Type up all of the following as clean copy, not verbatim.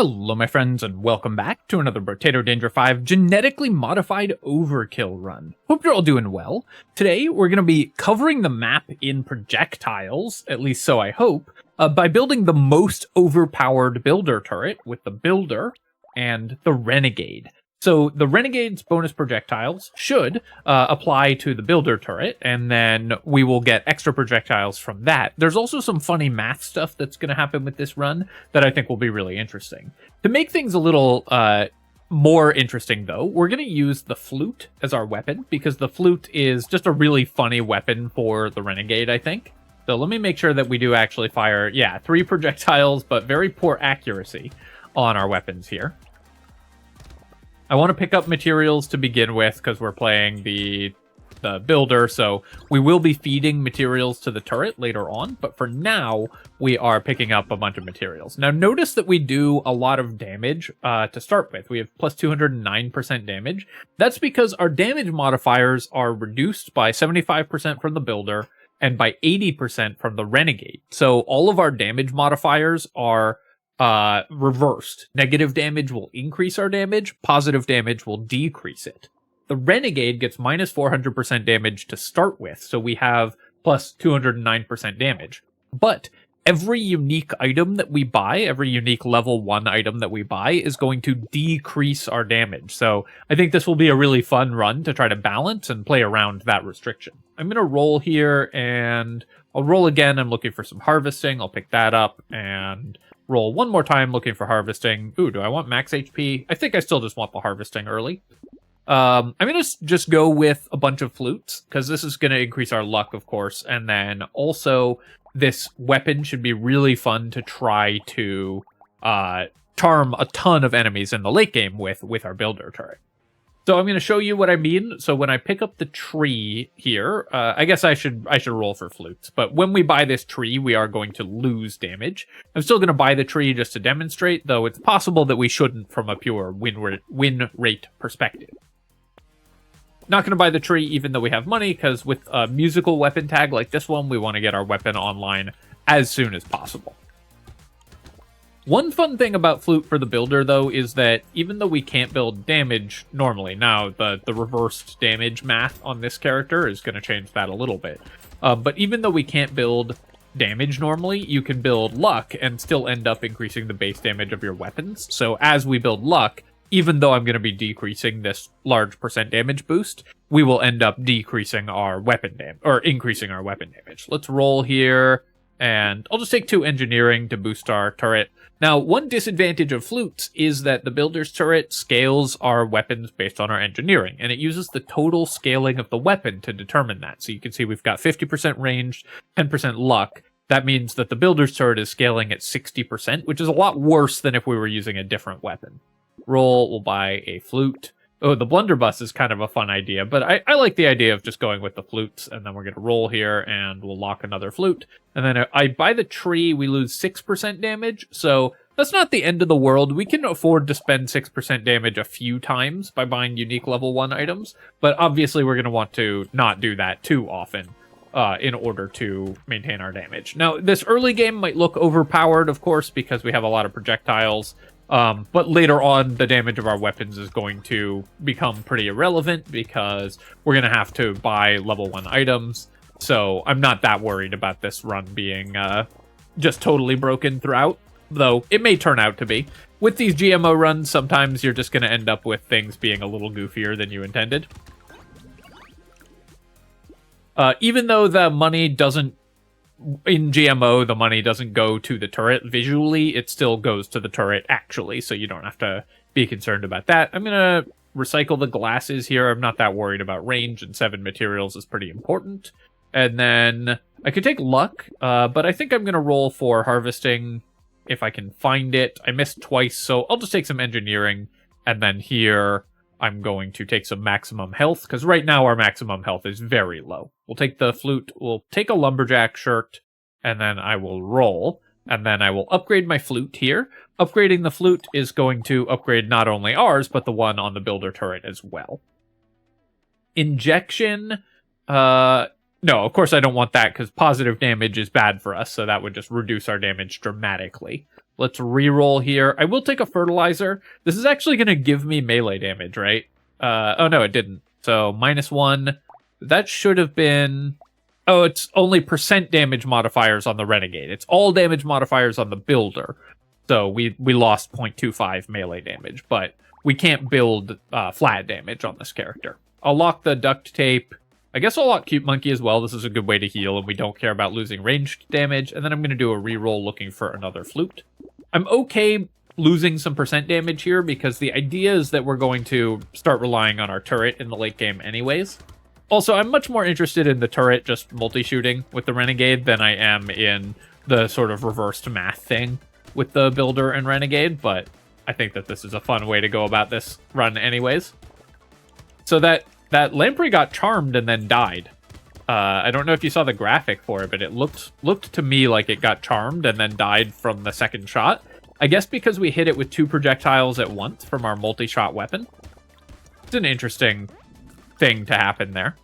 Hello my friends and welcome back to another Brotato Danger 5 Genetically Modified Overkill run. Hope you're all doing well. Today we're going to be covering the map in projectiles, at least so I hope, by building the most overpowered builder turret with the Builder and the Renegade. So the Renegade's bonus projectiles should apply to the Builder turret, and then we will get extra projectiles from that. There's also some funny math stuff that's going to happen with this run that I think will be really interesting. To make things a little more interesting, though, we're going to use the flute as our weapon, because the flute is just a really funny weapon for the Renegade, I think. So let me make sure that we do actually fire, 3 projectiles, but very poor accuracy on our weapons here. I want to pick up materials to begin with because we're playing the Builder, so we will be feeding materials to the turret later on, but for now, we are picking up a bunch of materials. Now, notice that we do a lot of damage to start with. We have plus 209% damage. That's because our damage modifiers are reduced by 75% from the Builder and by 80% from the Renegade. So all of our damage modifiers are reversed. Negative damage will increase our damage, positive damage will decrease it. The Renegade gets minus 400% damage to start with, so we have plus 209% damage. But every unique item that we buy, every unique level 1 item that we buy is going to decrease our damage. So I think this will be a really fun run to try to balance and play around that restriction. I'm going to roll here, and I'll roll again. I'm looking for some harvesting. I'll pick that up, and roll one more time looking for harvesting. Ooh, do I want max HP? I think I still just want the harvesting early. I'm going to just go with a bunch of flutes, because this is going to increase our luck, of course. And then also, this weapon should be really fun to try to charm a ton of enemies in the late game with our Builder turret. So I'm going to show you what I mean. So when I pick up the tree here, I guess I should roll for flutes. But when we buy this tree, we are going to lose damage. I'm still going to buy the tree just to demonstrate, though it's possible that we shouldn't from a pure win rate perspective. Not going to buy the tree even though we have money, because with a musical weapon tag like this one, we want to get our weapon online as soon as possible. One fun thing about Flute for the Builder, though, is that even though we can't build damage normally, now the reversed damage math on this character is going to change that a little bit. But even though we can't build damage normally, you can build luck and still end up increasing the base damage of your weapons. So as we build luck, even though I'm going to be decreasing this large percent damage boost, we will end up decreasing our weapon damage, or increasing our weapon damage. Let's roll here, and I'll just take 2 engineering to boost our turret. Now, one disadvantage of flutes is that the Builder's turret scales our weapons based on our engineering, and it uses the total scaling of the weapon to determine that. So you can see we've got 50% range, 10% luck. That means that the Builder's turret is scaling at 60%, which is a lot worse than if we were using a different weapon. Roll, we'll buy a flute. Oh, the blunderbuss is kind of a fun idea, but I like the idea of just going with the flutes, and then we're going to roll here, and we'll lock another flute. And then I buy the tree, we lose 6% damage, so that's not the end of the world. We can afford to spend 6% damage a few times by buying unique level 1 items, but obviously we're going to want to not do that too often in order to maintain our damage. Now, this early game might look overpowered, of course, because we have a lot of projectiles. But later on, the damage of our weapons is going to become pretty irrelevant because we're going to have to buy level 1 items. So I'm not that worried about this run being just totally broken throughout, though it may turn out to be. With these GMO runs, sometimes you're just going to end up with things being a little goofier than you intended. Even though the money doesn't in GMO, the money doesn't go to the turret visually, it still goes to the turret actually, so you don't have to be concerned about that. I'm going to recycle the glasses here. I'm not that worried about range, and 7 materials is pretty important. And then I could take luck, but I think I'm going to roll for harvesting if I can find it. I missed twice, so I'll just take some engineering, and then here I'm going to take some maximum health, because right now our maximum health is very low. We'll take the flute, we'll take a lumberjack shirt, and then I will roll, and then I will upgrade my flute here. Upgrading the flute is going to upgrade not only ours, but the one on the Builder turret as well. Injection, no, of course I don't want that, because positive damage is bad for us, so that would just reduce our damage dramatically. Let's re-roll here. I will take a fertilizer. This is actually going to give me melee damage, right? Oh, no, it didn't. So, -1. That should have been... Oh, it's only % damage modifiers on the Renegade. It's all damage modifiers on the Builder. So, we lost 0.25 melee damage, but we can't build flat damage on this character. I'll lock the duct tape. I guess I'll lock Cute Monkey as well. This is a good way to heal, and we don't care about losing ranged damage. And then I'm going to do a reroll looking for another flute. I'm okay losing some % damage here, because the idea is that we're going to start relying on our turret in the late game anyways. Also, I'm much more interested in the turret just multi-shooting with the Renegade than I am in the sort of reversed math thing with the Builder and Renegade, but I think that this is a fun way to go about this run anyways. So that Lamprey got charmed and then died. I don't know if you saw the graphic for it, but it looked to me like it got charmed and then died from the second shot. I guess because we hit it with 2 projectiles at once from our multi-shot weapon. It's an interesting thing to happen there.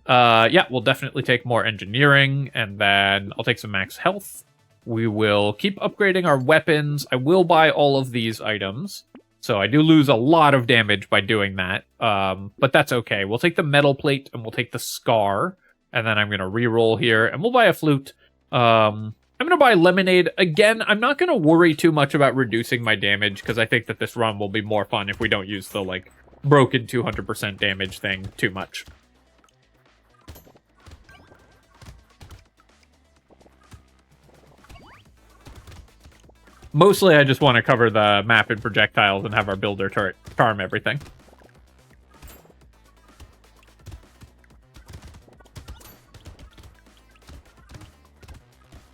Yeah, we'll definitely take more engineering, and then I'll take some max health. We will keep upgrading our weapons. I will buy all of these items. So I do lose a lot of damage by doing that, but that's okay. We'll take the metal plate, and we'll take the scar, and then I'm going to re-roll here, and we'll buy a flute. I'm going to buy lemonade. Again, I'm not going to worry too much about reducing my damage, because I think that this run will be more fun if we don't use the, like, broken 200% damage thing too much. Mostly, I just want to cover the map in projectiles and have our Builder turret charm everything.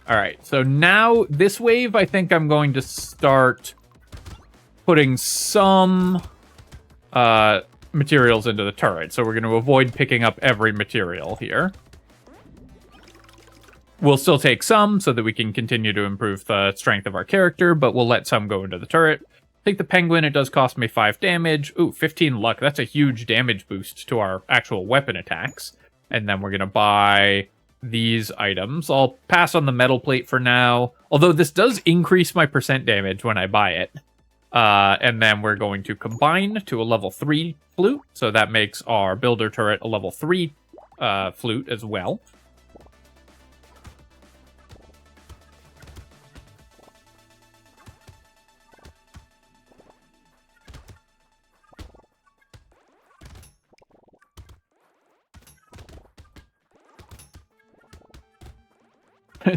Alright, so now this wave, I think I'm going to start putting some materials into the turret. So we're going to avoid picking up every material here. We'll still take some so that we can continue to improve the strength of our character, but we'll let some go into the turret. Take the penguin, it does cost me 5 damage. Ooh, 15 luck. That's a huge damage boost to our actual weapon attacks. And then we're going to buy these items. I'll pass on the metal plate for now, although this does increase my % damage when I buy it. And then we're going to combine to a level 3 flute, so that makes our Builder turret a level 3 flute as well.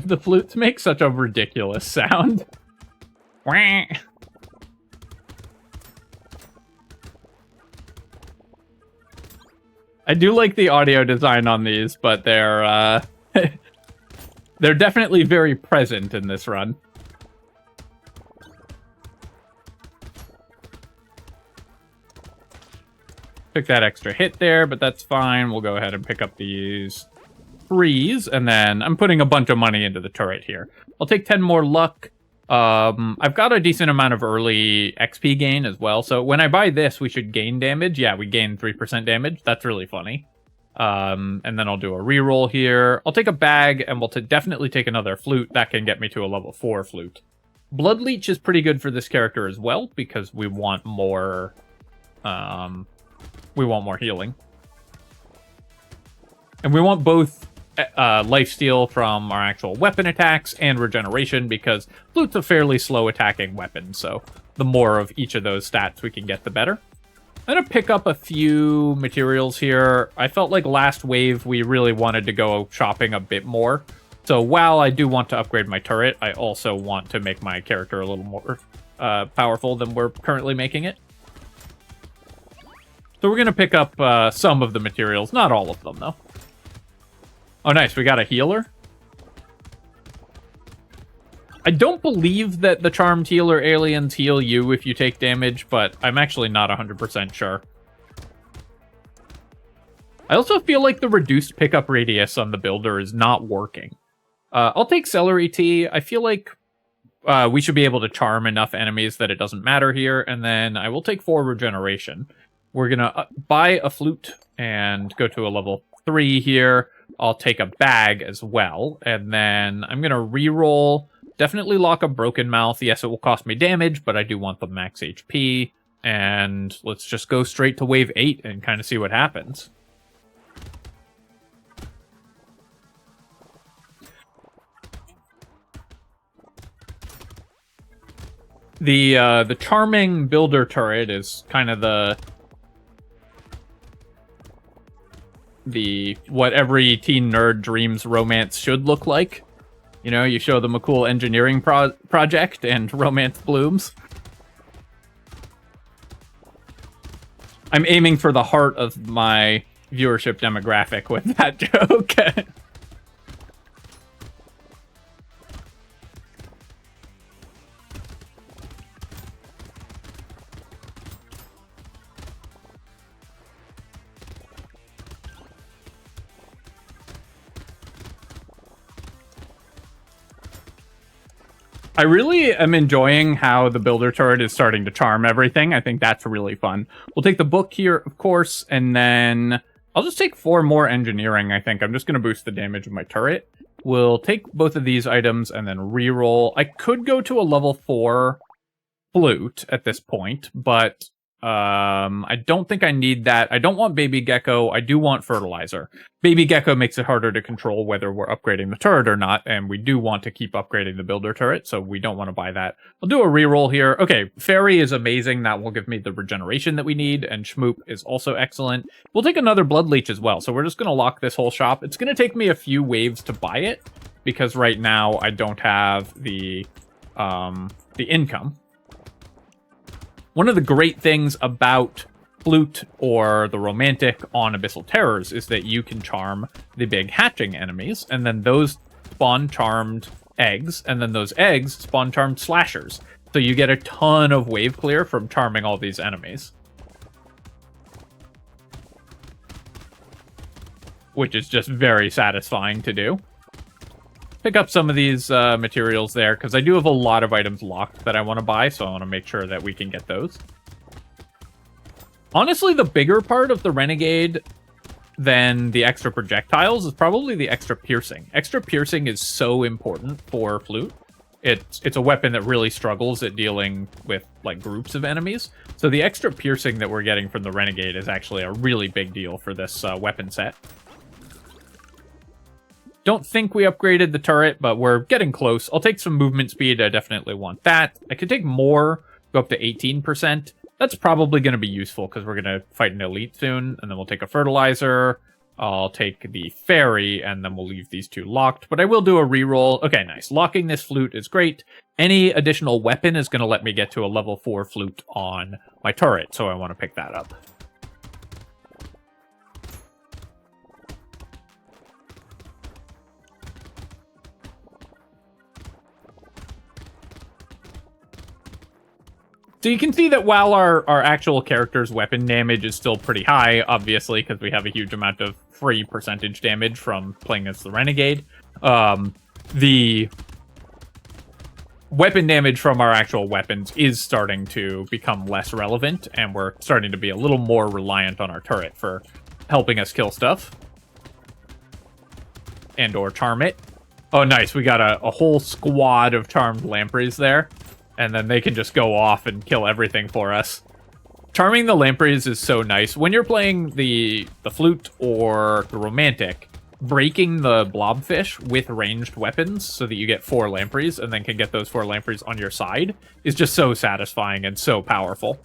The flutes make such a ridiculous sound. I do like the audio design on these, but they're they're definitely very present in this run. Took that extra hit there, but that's fine. We'll go ahead and pick up these freeze, and then I'm putting a bunch of money into the turret here. I'll take 10 more luck. I've got a decent amount of early XP gain as well, so when I buy this, we should gain damage. Yeah, we gain 3% damage. That's really funny. And then I'll do a reroll here. I'll take a bag, and we'll definitely take another flute. That can get me to a level 4 flute. Blood Leech is pretty good for this character as well, because we want more, healing. And we want both lifesteal from our actual weapon attacks and regeneration, because flute's a fairly slow attacking weapon, so the more of each of those stats we can get, the better. I'm going to pick up a few materials here. I felt like last wave we really wanted to go shopping a bit more, so while I do want to upgrade my turret, I also want to make my character a little more powerful than we're currently making it. So we're going to pick up some of the materials, not all of them though. Oh, nice. We got a healer. I don't believe that the Charmed Healer aliens heal you if you take damage, but I'm actually not 100% sure. I also feel like the reduced pickup radius on the Builder is not working. I'll take Celery Tea. I feel like we should be able to charm enough enemies that it doesn't matter here, and then I will take 4 regeneration. We're going to buy a flute and go to a level 3 here. I'll take a bag as well, and then I'm going to reroll Definitely lock a Broken Mouth. Yes, it will cost me damage, but I do want the max HP. And let's just go straight to wave 8 and kind of see what happens. The charming builder turret is kind of the what every teen nerd dreams romance should look like. You know, you show them a cool engineering project and romance blooms. I'm aiming for the heart of my viewership demographic with that joke. I really am enjoying how the builder turret is starting to charm everything. I think that's really fun. We'll take the book here, of course, and then I'll just take 4 more engineering, I think. I'm just going to boost the damage of my turret. We'll take both of these items and then reroll. I could go to a level 4 flute at this point, but I don't think I need that. I don't want Baby Gecko. I do want Fertilizer. Baby Gecko makes it harder to control whether we're upgrading the turret or not, and we do want to keep upgrading the builder turret, so we don't want to buy that. I'll do a reroll here. Okay, Fairy is amazing. That will give me the regeneration that we need, and Schmoop is also excellent. We'll take another Blood Leech as well, so we're just going to lock this whole shop. It's going to take me a few waves to buy it, because right now I don't have the income. One of the great things about Flute or the Romantic on Abyssal Terrors is that you can charm the big hatching enemies, and then those spawn charmed eggs, and then those eggs spawn charmed slashers. So you get a ton of wave clear from charming all these enemies. Which is just very satisfying to do. Pick up some of these materials there, because I do have a lot of items locked that I want to buy, so I want to make sure that we can get those. Honestly, the bigger part of the Renegade than the extra projectiles is probably the extra piercing. Extra piercing is so important for Flute. It's a weapon that really struggles at dealing with like groups of enemies. So the extra piercing that we're getting from the Renegade is actually a really big deal for this weapon set. Don't think we upgraded the turret, but we're getting close. I'll take some movement speed. I definitely want that. I could take more, go up to 18%. That's probably going to be useful because we're going to fight an elite soon. And then we'll take a fertilizer. I'll take the fairy, and then we'll leave these 2 locked. But I will do a reroll. Okay, nice. Locking this flute is great. Any additional weapon is going to let me get to a level 4 flute on my turret, so I want to pick that up. So you can see that while our actual character's weapon damage is still pretty high, obviously, because we have a huge amount of free percentage damage from playing as the Renegade, the weapon damage from our actual weapons is starting to become less relevant, and we're starting to be a little more reliant on our turret for helping us kill stuff. And or charm it. Oh, nice. We got a whole squad of charmed lampreys there. And then they can just go off and kill everything for us. Charming the lampreys is so nice. When you're playing the flute or the romantic, breaking the blobfish with ranged weapons so that you get 4 lampreys and then can get those 4 lampreys on your side is just so satisfying and so powerful.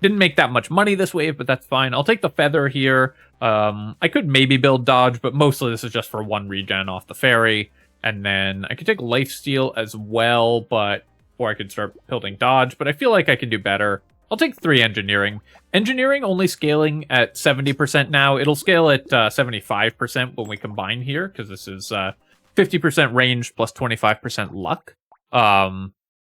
Didn't make that much money this wave, but that's fine. I'll take the feather here. I could maybe build dodge, but mostly this is just for 1 regen off the fairy. And then I could take lifesteal as well, or I could start building dodge, but I feel like I can do better. I'll take 3 engineering. Engineering only scaling at 70% now. It'll scale at 75% when we combine here, because this is 50% range plus 25% luck.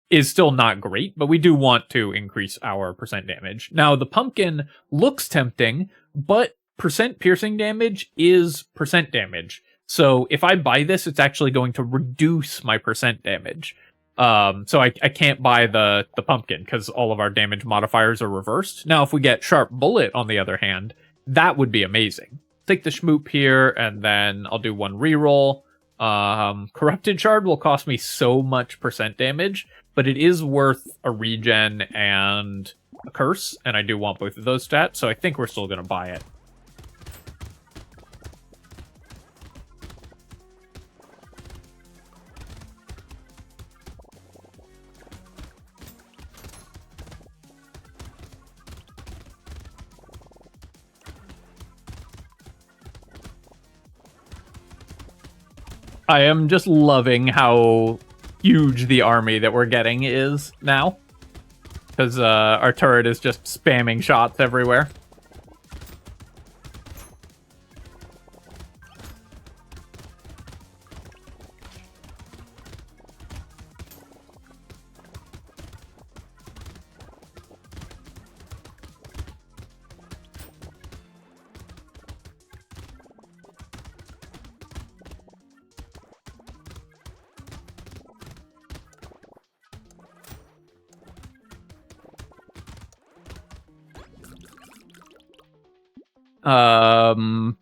Is still not great, but we do want to increase our percent damage. Now, the pumpkin looks tempting, but percent piercing damage is percent damage. So if I buy this, it's actually going to reduce my percent damage. So I can't buy the pumpkin because all of our damage modifiers are reversed. Now, if we get sharp bullet, on the other hand, that would be amazing. Take the schmoop here, and then I'll do 1 reroll. Corrupted Shard will cost me so much percent damage, but it is worth a regen and a curse, and I do want both of those stats, so I think we're still going to buy it. I am just loving how huge the army that we're getting is now. Because our turret is just spamming shots everywhere.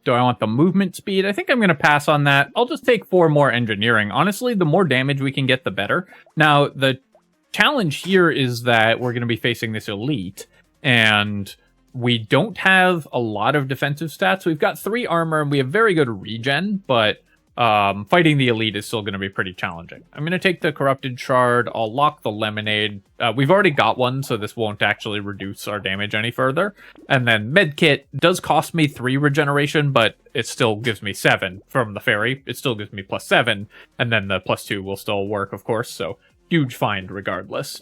Do I want the movement speed? I think I'm going to pass on that. I'll just take 4 more engineering. Honestly, the more damage we can get, the better. Now, the challenge here is that we're going to be facing this elite, and we don't have a lot of defensive stats. We've got 3 armor, and we have very good regen, but fighting the elite is still going to be pretty challenging. I'm going to take the Corrupted Shard. I'll lock the Lemonade. We've already got one, so this won't actually reduce our damage any further. And then Medkit does cost me 3 regeneration, but it still gives me 7 from the fairy. It still gives me +7, and then the +2 will still work, of course, so huge find regardless.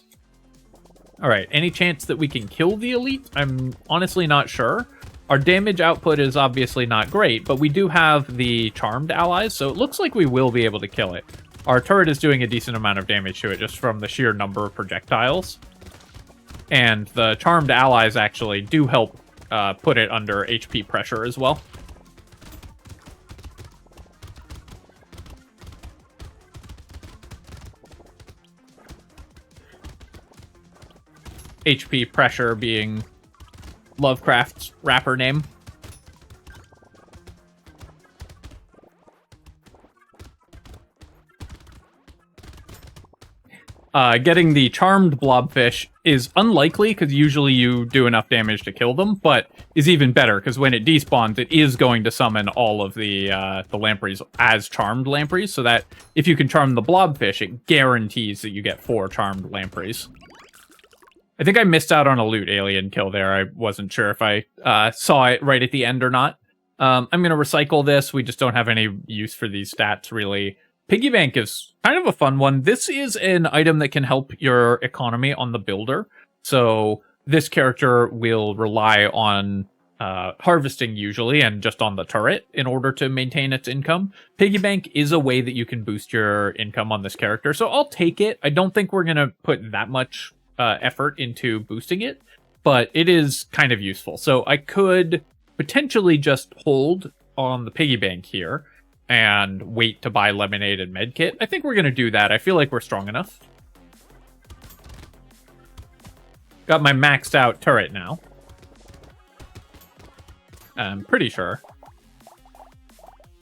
Alright, any chance that we can kill the elite? I'm honestly not sure. Our damage output is obviously not great, but we do have the charmed allies, so it looks like we will be able to kill it. Our turret is doing a decent amount of damage to it just from the sheer number of projectiles. And the charmed allies actually do help put it under HP pressure as well. HP pressure being Lovecraft's rapper name. Getting the charmed blobfish is unlikely because usually you do enough damage to kill them, but is even better because when it despawns, it is going to summon all of the lampreys as charmed lampreys, so that if you can charm the blobfish, it guarantees that you get 4 charmed lampreys. I think I missed out on a loot alien kill there. I wasn't sure if I saw it right at the end or not. I'm going to recycle this. We just don't have any use for these stats, really. Piggy bank is kind of a fun one. This is an item that can help your economy on the builder. So this character will rely on harvesting usually and just on the turret in order to maintain its income. Piggy bank is a way that you can boost your income on this character. So I'll take it. I don't think we're going to put that much effort into boosting it, but it is kind of useful. So I could potentially just hold on the piggy bank here and wait to buy Lemonade and Medkit. I think we're going to do that. I feel like we're strong enough. Got my maxed out turret now. I'm pretty sure.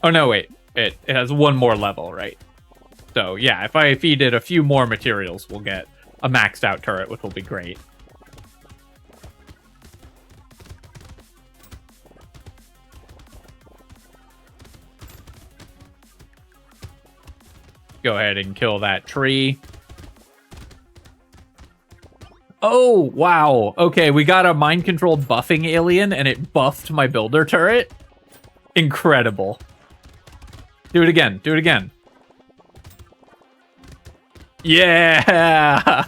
Oh no, wait. It has 1 more level, right? So yeah, if I feed it a few more materials, we'll get a maxed out turret, which will be great. Go ahead and kill that tree. Oh, wow. Okay, we got a mind-controlled buffing alien, and it buffed my builder turret. Incredible. Do it again. Do it again. Yeah!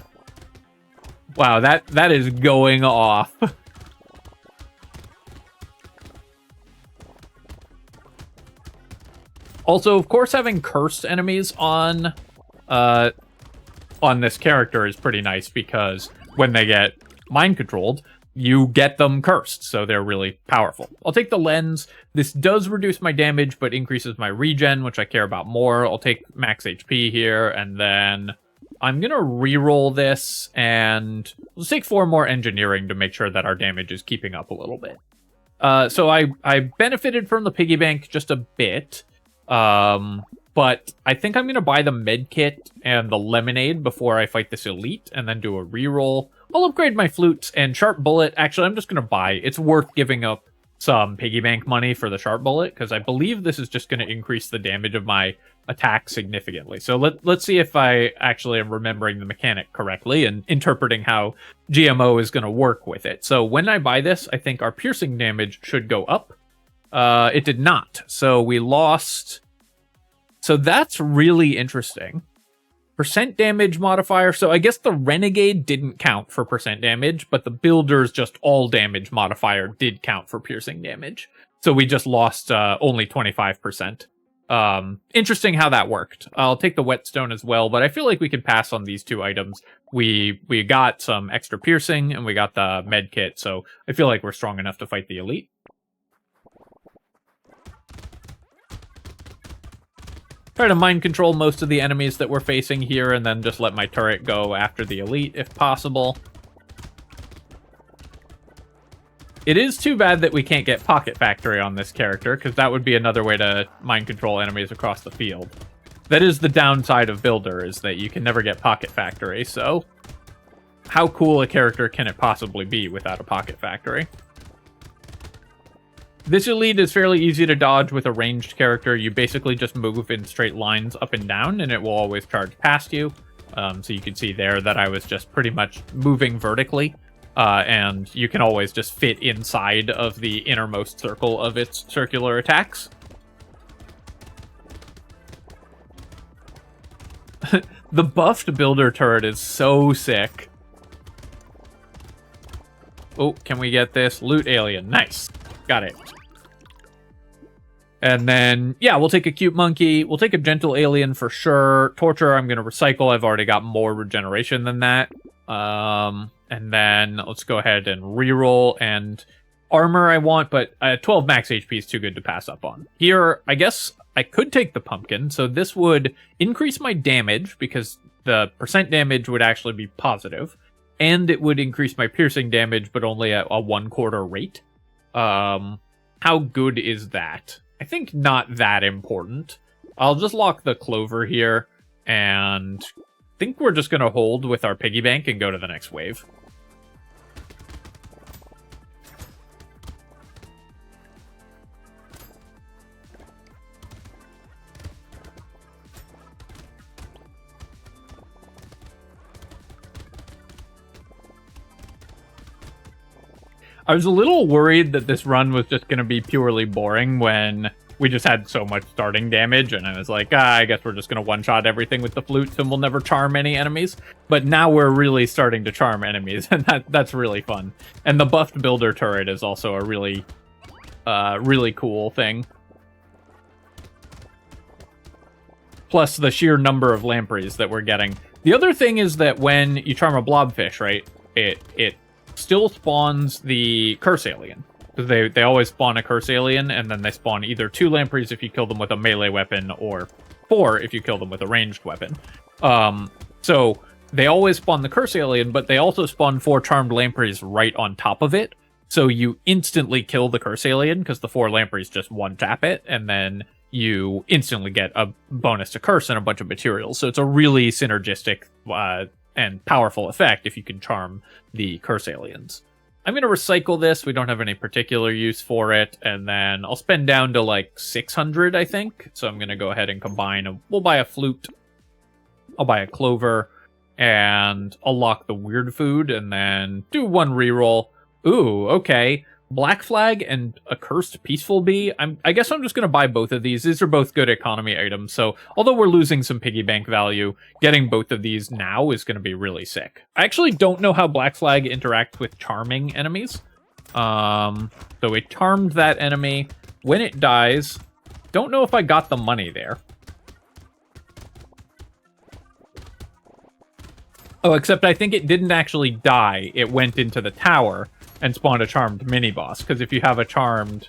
Wow, that is going off. Also, of course, having cursed enemies on this character is pretty nice because when they get mind-controlled, you get them cursed, so they're really powerful. I'll take the lens. This does reduce my damage, but increases my regen, which I care about more. I'll take max HP here, and then I'm going to reroll this, and let's take 4 more engineering to make sure that our damage is keeping up a little bit. So I benefited from the piggy bank just a bit, but but I think I'm going to buy the med kit and the lemonade before I fight this elite, and then do a reroll. I'll upgrade my flutes and sharp bullet. Actually, I'm just going to buy. It's worth giving up some piggy bank money for the sharp bullet, because I believe this is just going to increase the damage of my attack significantly. So let's see if I actually am remembering the mechanic correctly and interpreting how GMO is going to work with it. So when I buy this, I think our piercing damage should go up. It did not. So we lost. So that's really interesting. Percent damage modifier. So I guess the Renegade didn't count for percent damage, but the Builder's just all damage modifier did count for piercing damage. So we just lost only 25%. Interesting how that worked. I'll take the whetstone as well, but I feel like we can pass on these two items. We got some extra piercing and we got the med kit, so I feel like we're strong enough to fight the elite. Try to mind control most of the enemies that we're facing here, and then just let my turret go after the elite if possible. It is too bad that we can't get Pocket Factory on this character, because that would be another way to mind control enemies across the field. That is the downside of Builder, is that you can never get Pocket Factory, so how cool a character can it possibly be without a Pocket Factory? This elite is fairly easy to dodge with a ranged character. You basically just move in straight lines up and down, and it will always charge past you. So you can see there that I was just pretty much moving vertically, and you can always just fit inside of the innermost circle of its circular attacks. The buffed Builder turret is so sick. Oh, can we get this? Loot alien. Nice. Got it. And then, yeah, we'll take a cute monkey. We'll take a gentle alien for sure. Torture, I'm going to recycle. I've already got more regeneration than that. And then let's go ahead and reroll. And armor I want, but 12 max HP is too good to pass up on. Here, I guess I could take the pumpkin. So this would increase my damage, because the percent damage would actually be positive. And it would increase my piercing damage, but only at a 1/4 rate. How good is that? I think not that important. I'll just lock the clover here, and I think we're just going to hold with our piggy bank and go to the next wave. I was a little worried that this run was just going to be purely boring when we just had so much starting damage, and I was like, I guess we're just going to one-shot everything with the flutes and we'll never charm any enemies. But now we're really starting to charm enemies, and that's really fun. And the buffed Builder turret is also a really, really cool thing. Plus the sheer number of lampreys that we're getting. The other thing is that when you charm a blobfish, right, it still spawns the curse alien, because they always spawn a curse alien, and then they spawn either 2 lampreys if you kill them with a melee weapon, or 4 if you kill them with a ranged weapon. So they always spawn the curse alien, but they also spawn 4 charmed lampreys right on top of it, so you instantly kill the curse alien because the 4 lampreys just one-tap it, and then you instantly get a bonus to curse and a bunch of materials. So it's a really synergistic and powerful effect if you can charm the curse aliens. I'm going to recycle this. We don't have any particular use for it. And then I'll spend down to like 600, I think. So I'm going to go ahead and combine. We'll buy a flute. I'll buy a clover. And I'll lock the weird food and then do 1 reroll. Ooh, okay. Black Flag and a Cursed Peaceful Bee. I guess I'm just going to buy both of these. These are both good economy items, so although we're losing some piggy bank value, getting both of these now is going to be really sick. I actually don't know how Black Flag interacts with charming enemies. So we charmed that enemy. When it dies, don't know if I got the money there. Oh, except I think it didn't actually die. It went into the tower and spawned a charmed mini-boss, because if you have a charmed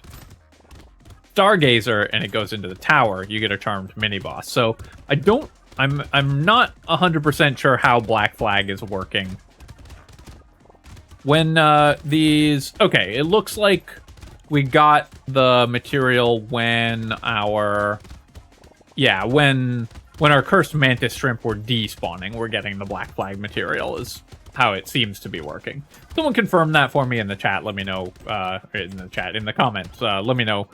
Stargazer and it goes into the tower, you get a charmed mini-boss. So I'm not 100% sure how Black Flag is working. When okay, it looks like we got the material when our yeah, when our cursed mantis shrimp were despawning, we're getting the black flag material is how it seems to be working. Someone confirm that for me in the chat. Let me know, in the comments. Let me know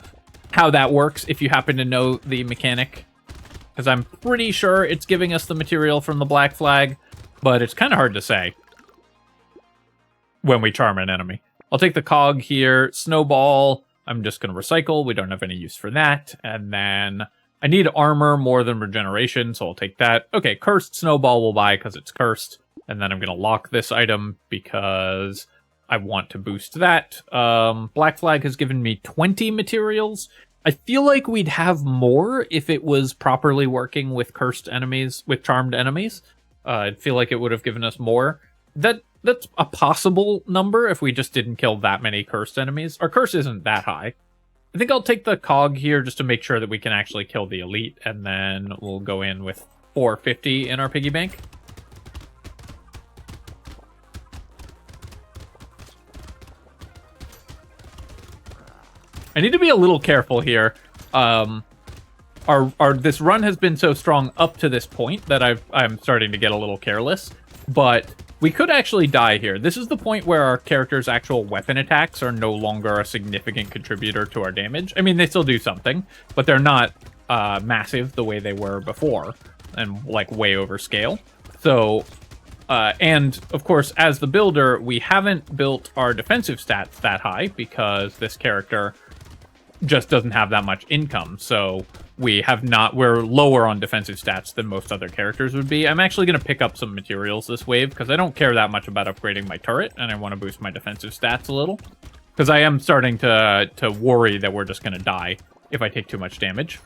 how that works if you happen to know the mechanic. Because I'm pretty sure it's giving us the material from the black flag, but it's kind of hard to say when we charm an enemy. I'll take the cog here. Snowball, I'm just going to recycle. We don't have any use for that. And then I need armor more than regeneration, so I'll take that. Okay, cursed snowball we'll buy because it's cursed. And then I'm going to lock this item because I want to boost that. Black flag has given me 20 materials. I feel like we'd have more if it was properly working with cursed enemies, with charmed enemies. I feel like it would have given us more. That's a possible number if we just didn't kill that many cursed enemies. Our curse isn't that high. I think I'll take the cog here just to make sure that we can actually kill the elite, and then we'll go in with 450 in our piggy bank. I need to be a little careful here. This run has been so strong up to this point that I'm starting to get a little careless, but we could actually die here. This is the point where our character's actual weapon attacks are no longer a significant contributor to our damage. I mean, they still do something, but they're not massive the way they were before, and like way over scale. So, and of course, as the builder, we haven't built our defensive stats that high because this character just doesn't have that much income, so we're lower on defensive stats than most other characters would be. I'm actually going to pick up some materials this wave because I don't care that much about upgrading my turret, and I want to boost my defensive stats a little because I am starting to worry that we're just going to die if I take too much damage.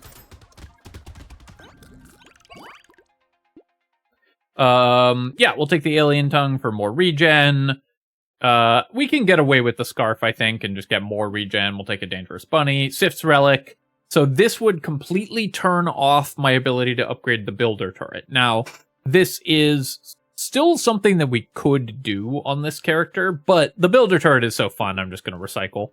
Yeah, we'll take the alien tongue for more regen. We can get away with the scarf, I think, and just get more regen. We'll take a dangerous bunny. Sif's relic. So this would completely turn off my ability to upgrade the builder turret. Now, this is still something that we could do on this character, but the builder turret is so fun, I'm just going to recycle.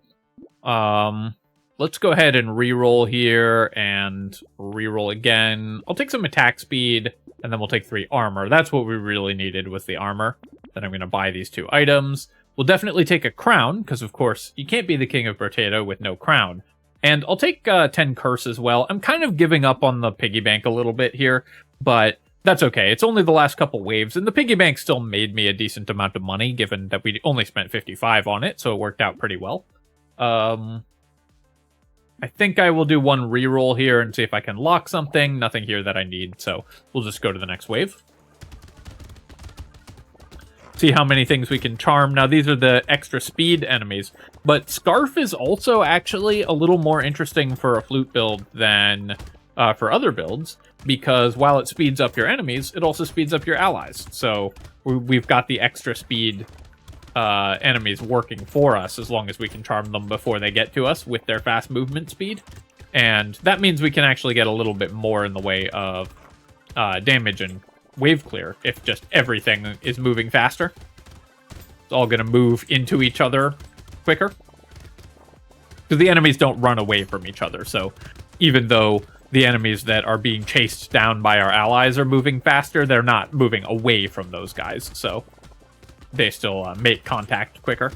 Let's go ahead and reroll here and reroll again. I'll take some attack speed, and then we'll take 3 armor. That's what we really needed, was the armor. Then I'm going to buy these 2 items. We'll definitely take a crown, because of course, you can't be the king of Brotato with no crown. And I'll take 10 curse as well. I'm kind of giving up on the piggy bank a little bit here, but that's okay. It's only the last couple waves, and the piggy bank still made me a decent amount of money, given that we only spent 55 on it, so it worked out pretty well. I think I will do one reroll here and see if I can lock something. Nothing here that I need, so we'll just go to the next wave. See how many things we can charm. Now, these are the extra speed enemies, but Scarf is also actually a little more interesting for a flute build than for other builds, because while it speeds up your enemies, it also speeds up your allies. So we've got the extra speed enemies working for us as long as we can charm them before they get to us with their fast movement speed. And that means we can actually get a little bit more in the way of damage and wave clear if just everything is moving faster. It's all going to move into each other quicker. Because the enemies don't run away from each other, so even though the enemies that are being chased down by our allies are moving faster, they're not moving away from those guys, so they still make contact quicker.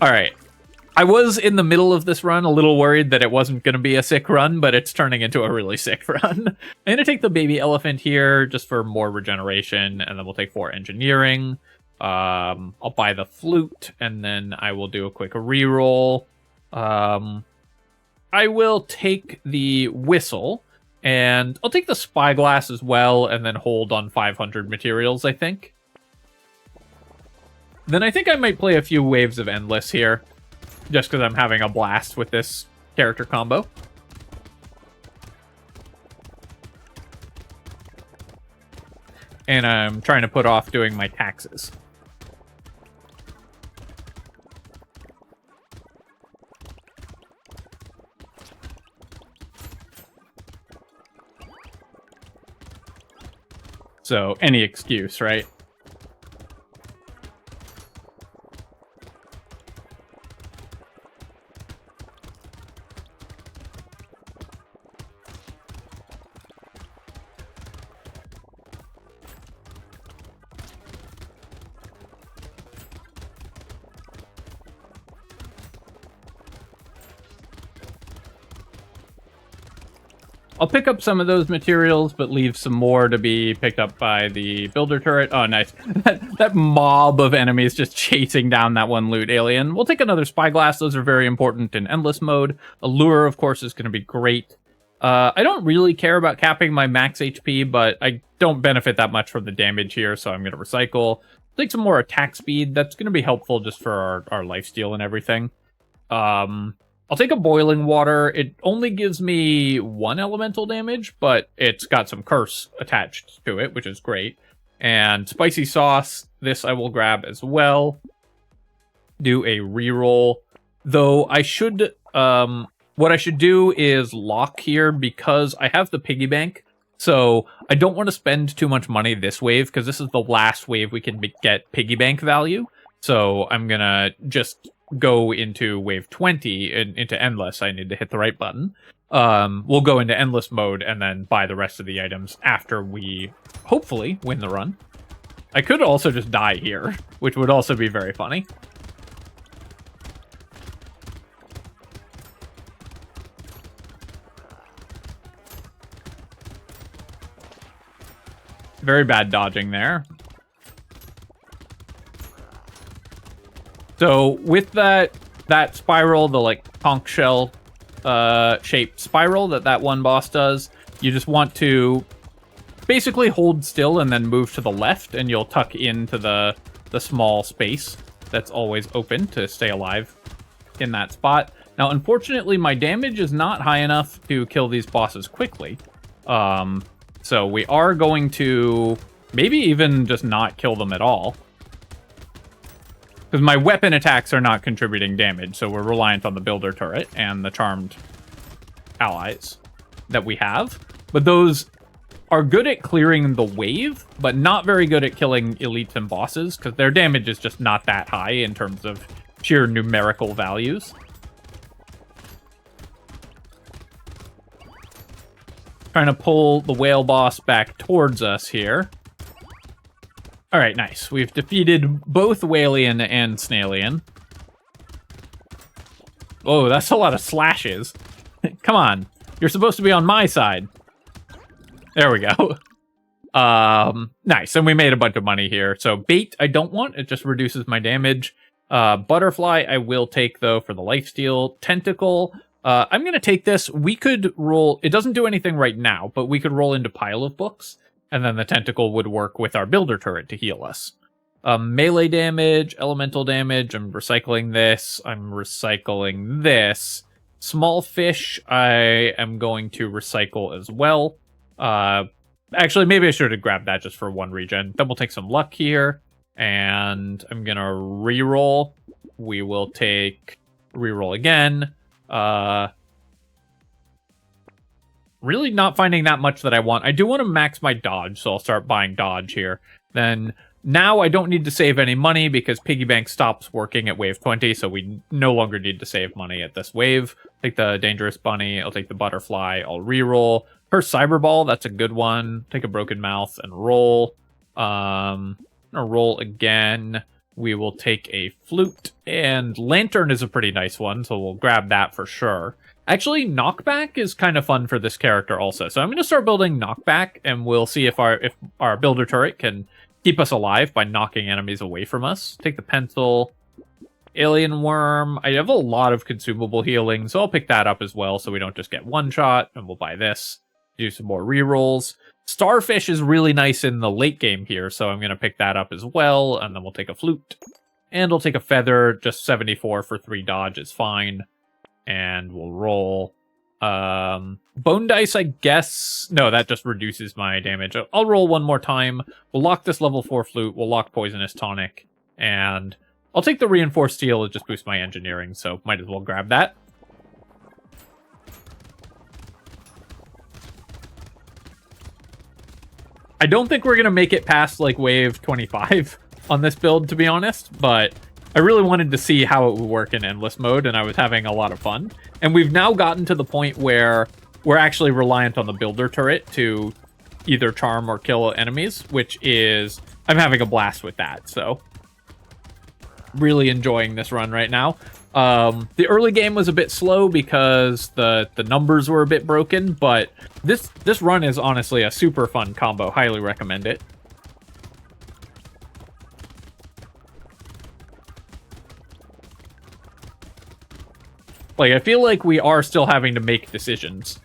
Alright. I was in the middle of this run a little worried that it wasn't going to be a sick run, but it's turning into a really sick run. I'm going to take the baby elephant here just for more regeneration, and then we'll take 4 engineering. I'll buy the flute, and then I will do a quick reroll. I will take the whistle, and I'll take the spyglass as well, and then hold on 500 materials, I think. Then I think I might play a few waves of Endless here, just because I'm having a blast with this character combo. And I'm trying to put off doing my taxes. So, any excuse, right? I'll pick up some of those materials, but leave some more to be picked up by the builder turret. Oh, nice. that mob of enemies just chasing down that one loot alien. We'll take another spyglass. Those are very important in endless mode. Allure, of course, is going to be great. I don't really care about capping my max HP, but I don't benefit that much from the damage here, so I'm going to recycle. Take some more attack speed. That's going to be helpful just for our lifesteal and everything. I'll take a boiling water. It only gives me 1 elemental damage, but it's got some curse attached to it, which is great. And spicy sauce, this I will grab as well. Do a reroll. Though I should, what I should do is lock here because I have the piggy bank. So I don't want to spend too much money this wave because this is the last wave we can get piggy bank value. So I'm going to just go into wave 20 and into endless. I need to hit the right button. We'll go into endless mode and then buy the rest of the items after we hopefully win the run. I could also just die here, which would also be very funny. Very bad dodging there. So with that spiral, the like conch shell shaped spiral that one boss does, you just want to basically hold still and then move to the left, and you'll tuck into the small space that's always open to stay alive in that spot. Now, unfortunately, my damage is not high enough to kill these bosses quickly. So we are going to maybe even just not kill them at all. Because my weapon attacks are not contributing damage, so we're reliant on the builder turret and the charmed allies that we have. But those are good at clearing the wave, but not very good at killing elites and bosses, because their damage is just not that high in terms of sheer numerical values. Trying to pull the whale boss back towards us here. All right, nice. We've defeated both Whalian and Snailian. Oh, that's a lot of slashes. Come on. You're supposed to be on my side. There we go. Nice. And we made a bunch of money here. So bait, I don't want. It just reduces my damage. Butterfly, I will take, though, for the lifesteal. Tentacle, I'm going to take this. We could roll. It doesn't do anything right now, but we could roll into Pile of Books. And then the tentacle would work with our builder turret to heal us. Melee damage, elemental damage. I'm recycling this. I'm recycling this. Small fish, I am going to recycle as well. Actually, maybe I should have grabbed that just for one regen. Then we'll take some luck here. And I'm going to reroll. We will take reroll again. Really not finding that much that I want. I do want to max my dodge, so I'll start buying dodge here. Then now I don't need to save any money because piggy bank stops working at wave 20, so we no longer need to save money at this wave. Take the dangerous bunny. I'll take the butterfly. I'll reroll. Her cyberball, that's a good one. Take a broken mouth and roll. I'm gonna roll again. We will take a flute, and lantern is a pretty nice one, so we'll grab that for sure. Actually, knockback is kind of fun for this character also. So I'm going to start building knockback, and we'll see if our builder turret can keep us alive by knocking enemies away from us. Take the pencil. Alien worm. I have a lot of consumable healing, so I'll pick that up as well so we don't just get one shot, and we'll buy this. Do some more rerolls. Starfish is really nice in the late game here, so I'm going to pick that up as well, and then we'll take a flute. And we'll take a feather. Just 74 for 3 dodge is fine. And we'll roll. Bone dice, I guess. No, that just reduces my damage. I'll roll one more time. We'll lock this level 4 flute. We'll lock poisonous tonic. And I'll take the reinforced steel. It just boosts my engineering, so might as well grab that. I don't think we're going to make it past, like, wave 25 on this build, to be honest, but I really wanted to see how it would work in endless mode, and I was having a lot of fun. And we've now gotten to the point where we're actually reliant on the builder turret to either charm or kill enemies, which is... I'm having a blast with that, so... Really enjoying this run right now. The early game was a bit slow because the numbers were a bit broken, but this run is honestly a super fun combo. Highly recommend it. Like, I feel like we are still having to make decisions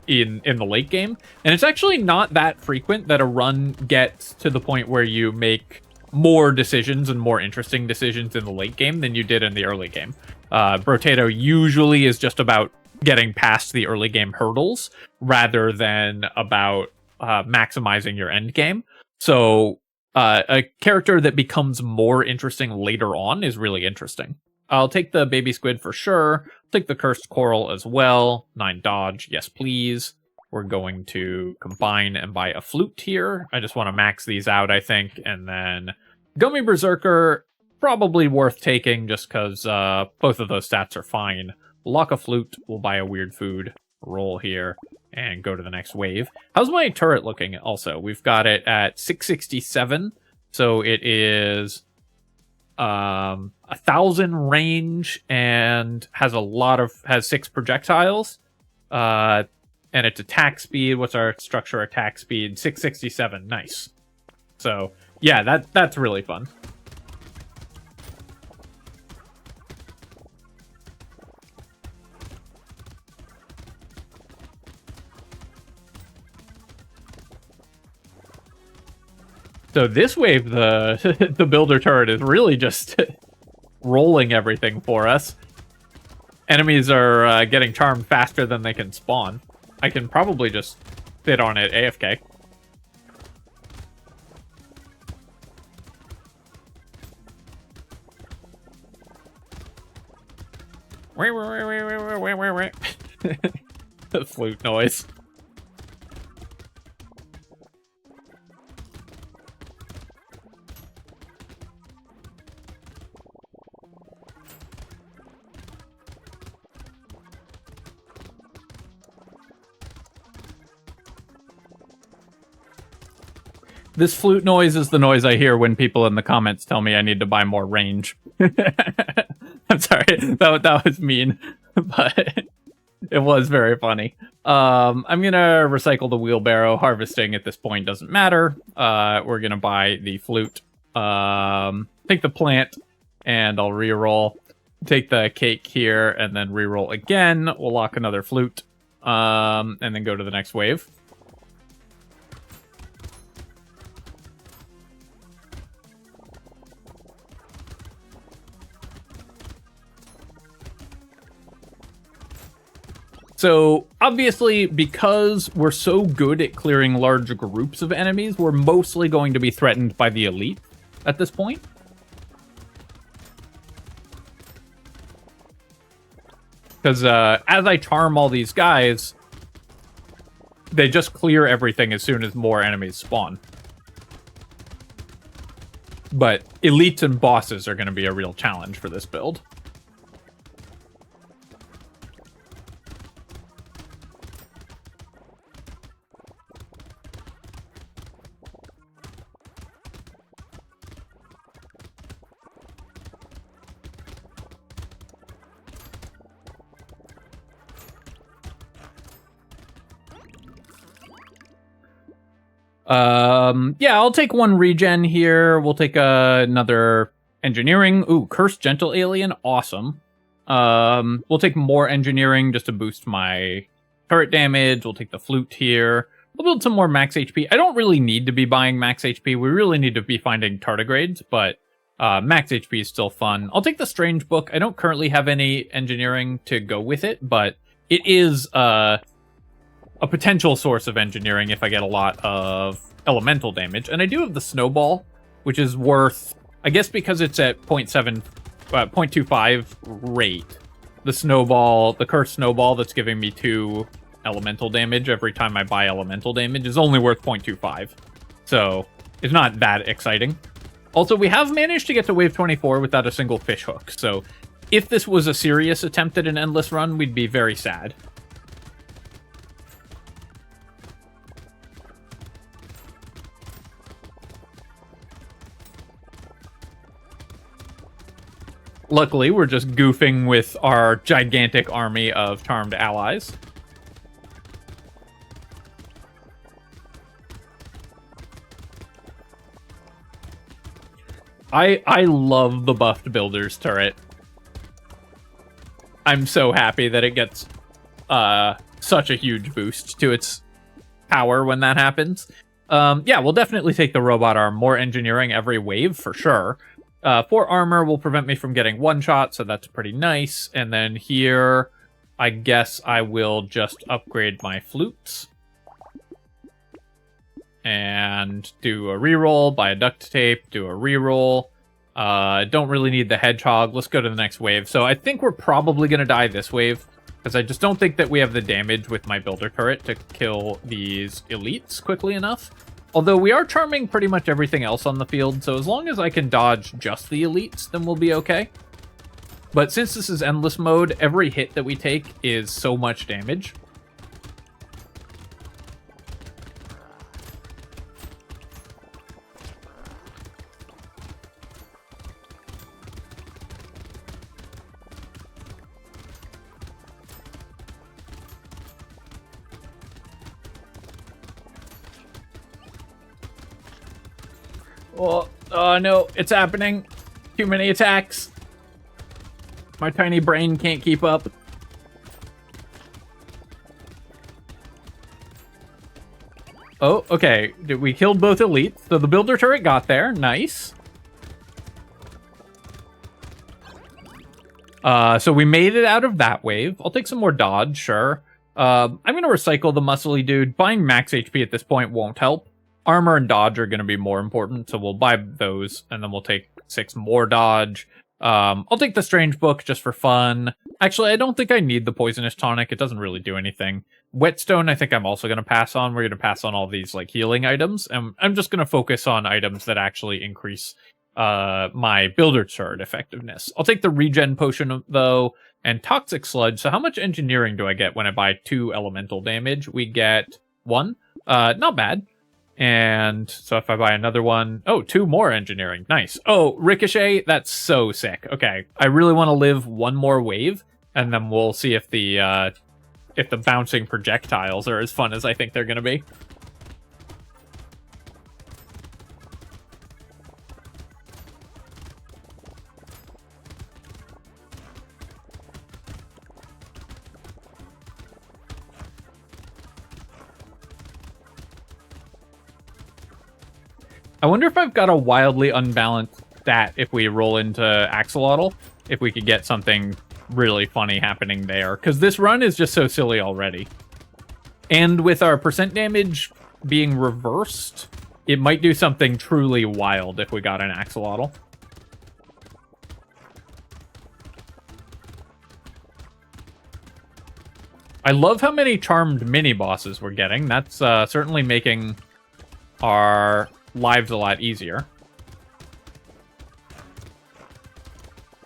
in the late game, and it's actually not that frequent that a run gets to the point where you make more decisions and more interesting decisions in the late game than you did in the early game. Brotato usually is just about getting past the early game hurdles rather than about maximizing your end game. So a character that becomes more interesting later on is really interesting. I'll take the baby squid for sure. Take the cursed coral as well. 9 dodge, yes please. We're going to combine and buy a flute here. I just want to max these out, I think. And then Gummy Berserker, probably worth taking just because both of those stats are fine. Lock a flute, we'll buy a weird food, roll here, and go to the next wave. How's my turret looking also? We've got it at 667, so it is 1,000 range and has 6 projectiles. And its attack speed, what's our structure attack speed? 667, nice. So yeah, that's really fun. So this wave, the builder turret is really just rolling everything for us. Enemies are getting charmed faster than they can spawn. I can probably just sit on it AFK. The flute noise. This flute noise is the noise I hear when people in the comments tell me I need to buy more range. I'm sorry, that was mean, but it was very funny. I'm gonna recycle the wheelbarrow. Harvesting at this point doesn't matter. We're gonna buy the flute. Take the plant, and I'll reroll. Take the cake here, and then reroll again. We'll lock another flute, and then go to the next wave. So, obviously, because we're so good at clearing large groups of enemies, we're mostly going to be threatened by the elite at this point. Because as I charm all these guys, they just clear everything as soon as more enemies spawn. But elites and bosses are going to be a real challenge for this build. Yeah, I'll take one regen here. We'll take another engineering. Ooh, cursed gentle alien, awesome. We'll take more engineering just to boost my turret damage. We'll take the flute here. We'll build some more max HP. I don't really need to be buying max HP. We really need to be finding tardigrades, but max HP is still fun. I'll take the strange book. I don't currently have any engineering to go with it, but it is a potential source of engineering if I get a lot of elemental damage. And I do have the snowball, which is worth, I guess because it's at 0.25 rate, the snowball, the cursed snowball that's giving me 2 elemental damage every time I buy elemental damage is only worth 0.25. So it's not that exciting. Also, we have managed to get to wave 24 without a single fish hook. So if this was a serious attempt at an endless run, we'd be very sad. Luckily, we're just goofing with our gigantic army of charmed allies. I love the buffed builder's turret. I'm so happy that it gets such a huge boost to its power when that happens. Yeah, we'll definitely take the robot arm. More engineering every wave for sure. 4 armor will prevent me from getting one shot, so that's pretty nice. And then here, I guess I will just upgrade my flutes. And do a reroll, buy a duct tape, do a reroll. Don't really need the hedgehog. Let's go to the next wave. So I think we're probably going to die this wave, because I just don't think that we have the damage with my builder turret to kill these elites quickly enough. Although we are charming pretty much everything else on the field, so as long as I can dodge just the elites, then we'll be okay. But since this is endless mode, every hit that we take is so much damage. Oh no, it's happening. Too many attacks. My tiny brain can't keep up. Oh, okay. We killed both elites. So the builder turret got there. Nice. So we made it out of that wave. I'll take some more dodge, sure. I'm going to recycle the muscly dude. Buying max HP at this point won't help. Armor and dodge are going to be more important, so we'll buy those, and then we'll take 6 more dodge. I'll take the strange book just for fun. Actually, I don't think I need the poisonous tonic. It doesn't really do anything. Whetstone, I think I'm also going to pass on. We're going to pass on all these like healing items, and I'm just going to focus on items that actually increase my builder turret effectiveness. I'll take the regen potion, though, and toxic sludge. So how much engineering do I get when I buy 2 elemental damage? We get 1. Not bad. And so if I buy another one, oh, 2 more engineering. Nice. Oh, ricochet. That's so sick. Okay. I really want to live one more wave, and then we'll see if the bouncing projectiles are as fun as I think they're going to be. I wonder if I've got a wildly unbalanced stat if we roll into Axolotl, if we could get something really funny happening there, because this run is just so silly already. And with our percent damage being reversed, it might do something truly wild if we got an Axolotl. I love how many charmed mini-bosses we're getting. That's certainly making our lives a lot easier.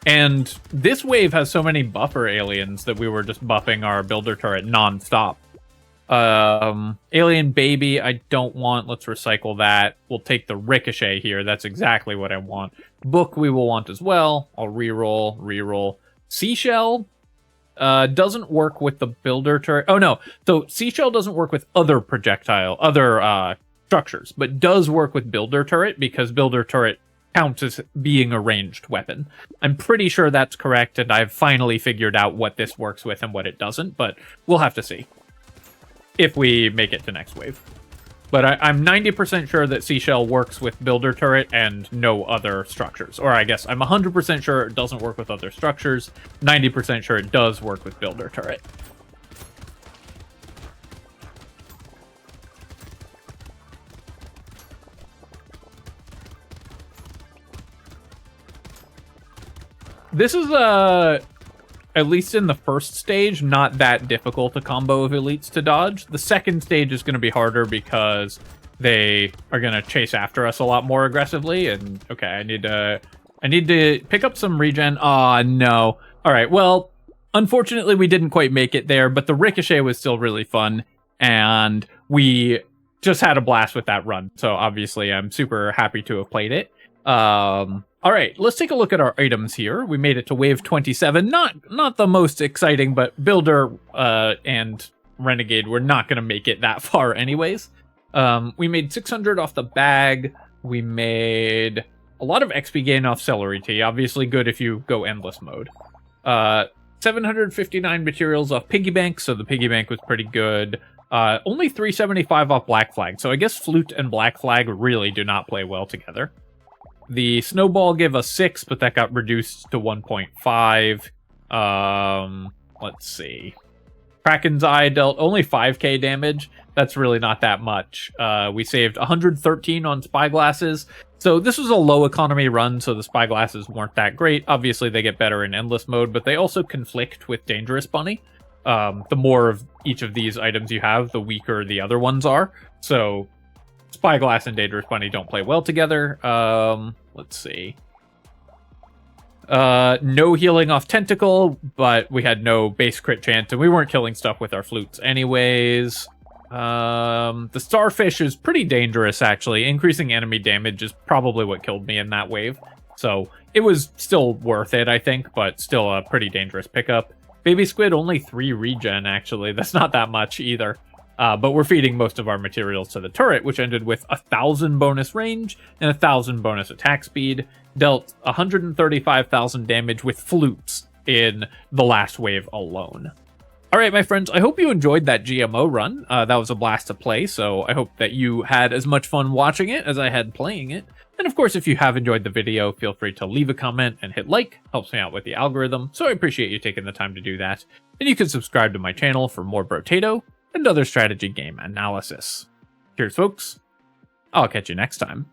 And this wave has so many buffer aliens that we were just buffing our builder turret non-stop. Alien baby, I don't want. Let's recycle that. We'll take the ricochet here. That's exactly what I want. Book we will want as well. I'll reroll. Seashell doesn't work with the builder turret. Oh no, so seashell doesn't work with other structures, but does work with builder turret because builder turret counts as being a ranged weapon. I'm pretty sure that's correct, and I've finally figured out what this works with and what it doesn't, but we'll have to see if we make it to next wave. But I'm 90% sure that seashell works with builder turret and no other structures. Or I guess I'm 100% sure it doesn't work with other structures, 90% sure it does work with builder turret. This is, at least in the first stage, not that difficult a combo of elites to dodge. The second stage is going to be harder because they are going to chase after us a lot more aggressively. And, okay, I need to pick up some regen. Aw, no. All right, well, unfortunately, we didn't quite make it there, but the ricochet was still really fun. And we just had a blast with that run. So, obviously, I'm super happy to have played it. All right, let's take a look at our items here. We made it to wave 27. Not the most exciting, but Builder and Renegade were not going to make it that far anyways. We made 600 off the bag. We made a lot of XP gain off Celery Tea. Obviously good if you go endless mode. 759 materials off Piggy Bank, so the Piggy Bank was pretty good. Only 375 off Black Flag, so I guess Flute and Black Flag really do not play well together. The Snowball gave us 6, but that got reduced to 1.5. Let's see. Kraken's Eye dealt only 5k damage. That's really not that much. We saved 113 on Spyglasses. So this was a low economy run, so the Spyglasses weren't that great. Obviously, they get better in endless mode, but they also conflict with Dangerous Bunny. The more of each of these items you have, the weaker the other ones are. So Spyglass and Dangerous Bunny don't play well together. Let's see. No healing off Tentacle, but we had no base crit chance, and we weren't killing stuff with our flutes anyways. The Starfish is pretty dangerous, actually. Increasing enemy damage is probably what killed me in that wave. So it was still worth it, I think, but still a pretty dangerous pickup. Baby Squid, only 3 regen, actually. That's not that much either. But we're feeding most of our materials to the turret, which ended with 1,000 bonus range and 1,000 bonus attack speed. Dealt 135,000 damage with flutes in the last wave alone. All right, my friends, I hope you enjoyed that GMO run. That was a blast to play, so I hope that you had as much fun watching it as I had playing it. And of course, if you have enjoyed the video, feel free to leave a comment and hit like. Helps me out with the algorithm, so I appreciate you taking the time to do that. And you can subscribe to my channel for more Brotato and other strategy game analysis. Cheers, folks. I'll catch you next time.